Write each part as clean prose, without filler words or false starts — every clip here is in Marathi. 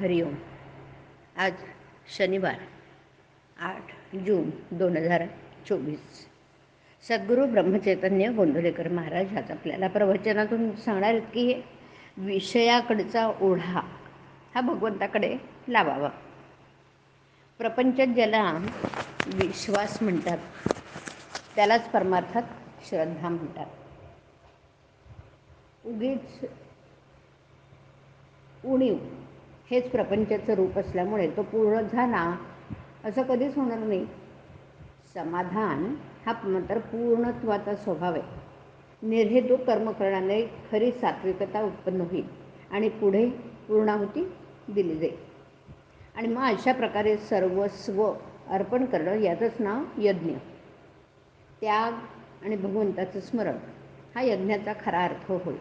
हरिओम. आज शनिवार 8 जून 2024. सद्गुरू ब्रह्मचैतन्य गोंदवलेकर महाराज आज आपल्याला प्रवचनातून सांगणार आहेत की विषयाकडचा ओढा हा भगवंताकडे लावावा. प्रपंचात ज्याला विश्वास म्हणतात त्यालाच परमार्थात श्रद्धा म्हणतात. उगीच उणीव हेच प्रपंचाचं रूप असल्यामुळे तो पूर्ण झाला असं कधीच होणार नाही. समाधान हा मात्र पूर्णत्वाचा स्वभाव आहे. निर्हेतुक कर्म करण्याने खरी सात्विकता उत्पन्न होईल आणि पुढे पूर्णाहुती दिली जाईल. आणि मग अशा प्रकारे सर्वस्व अर्पण करणं याचंच नाव यज्ञ. त्याग आणि भगवंताचं स्मरण हा यज्ञाचा खरा अर्थ होय.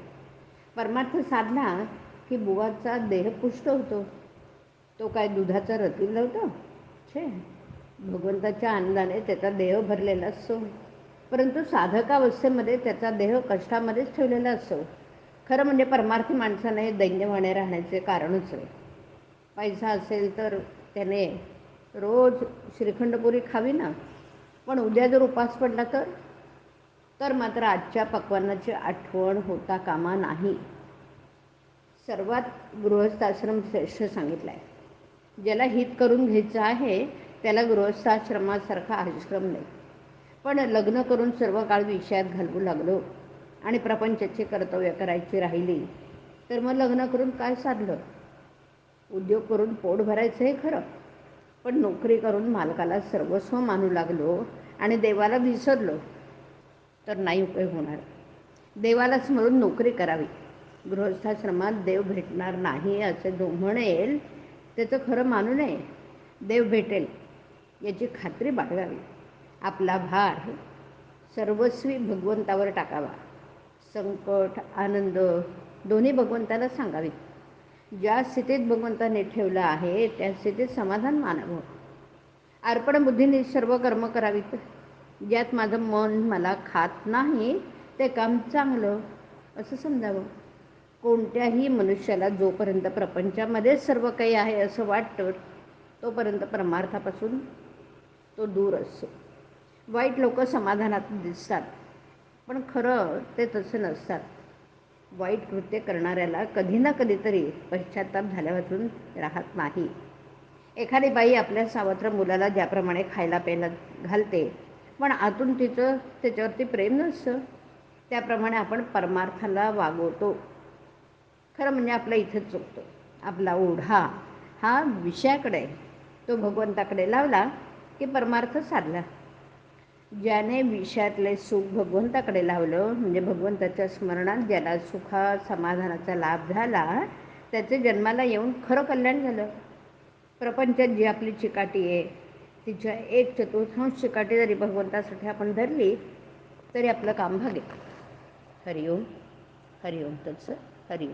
परमार्थ साधला की बुवाचा देह पुष्ट होतो. तो काय दुधाचा रतीब लावतो? छे, भगवंताच्या आनंदाने त्याचा देह भरलेला असतो. परंतु साधकावस्थेमध्ये त्याचा देह कष्टामध्येच ठेवलेला असतो. खरं म्हणजे परमार्थी माणसाने दैन्यवाने राहण्याचे कारणच आहे. पैसा असेल तर त्याने रोज श्रीखंडपुरी खावी ना, पण उद्या जर उपास पडला तर मात्र आजच्या पक्वान्नाची आठवण होता कामा नाही. सर्वात गृहस्थाश्रम श्रेष्ठ सांगितला आहे. ज्याला हित करून घ्यायचं आहे त्याला गृहस्थाश्रमासारखा आश्रम नाही. पण लग्न करून सर्व काळ विषयात घालवू लागलो आणि प्रपंचाची कर्तव्य करायची राहिली तर मग लग्न करून काय साधलं? उद्योग करून पोट भरायचं हे खरं, पण नोकरी करून मालकाला सर्वस्व मानू लागलो आणि देवाला विसरलो तर नाही उपयोग होणार. देवाला स्मरून नोकरी करावी. गृहस्थाश्रमात देव भेटणार नाही असे जो म्हणेल त्याचं खरं मानू नये. देव भेटेल याची खात्री बाळगावी. आपला भार सर्वस्वी भगवंतावर टाकावा. संकट आनंद दोन्ही भगवंताला सांगावीत. ज्या स्थितीत भगवंताने ठेवलं आहे त्या स्थितीत समाधान मानावं. अर्पण बुद्धीने सर्व कर्म करावीत. ज्यात माझं मन मला खात नाही ते काम चांगलं असं समजावं. कोणत्याही मनुष्याला जोपर्यंत प्रपंचामध्येच सर्व काही आहे असं वाटतं तोपर्यंत परमार्थापासून तो दूर असतो. वाईट लोक समाधानात दिसतात पण खरं ते तसं नसतात. वाईट कृत्य करणाऱ्याला कधी ना कधीतरी पश्चाताप झाल्यापासून राहत नाही. एखादी बाई आपल्या सावत्र मुलाला ज्याप्रमाणे खायला प्यायला घालते पण आतून तिचं त्याच्यावरती प्रेम नसतं, त्याप्रमाणे आपण परमार्थाला वागवतो. खरं म्हणजे आपला इथंच चुकतो. आपला ओढा हा विषयाकडे तो भगवंताकडे लावला की परमार्थ साधला. ज्याने विषयातले सुख भगवंताकडे लावलं म्हणजे भगवंताच्या स्मरणात ज्याला सुखा समाधानाचा लाभ झाला त्याचे जन्माला येऊन खरं कल्याण झालं. प्रपंचात जी आपली चिकाटी आहे तिच्या 1/4 चिकाटी जरी भगवंतासाठी आपण धरली तरी आपलं काम भागेल. हरिओम. हरिओम तत्सत. हरिओम.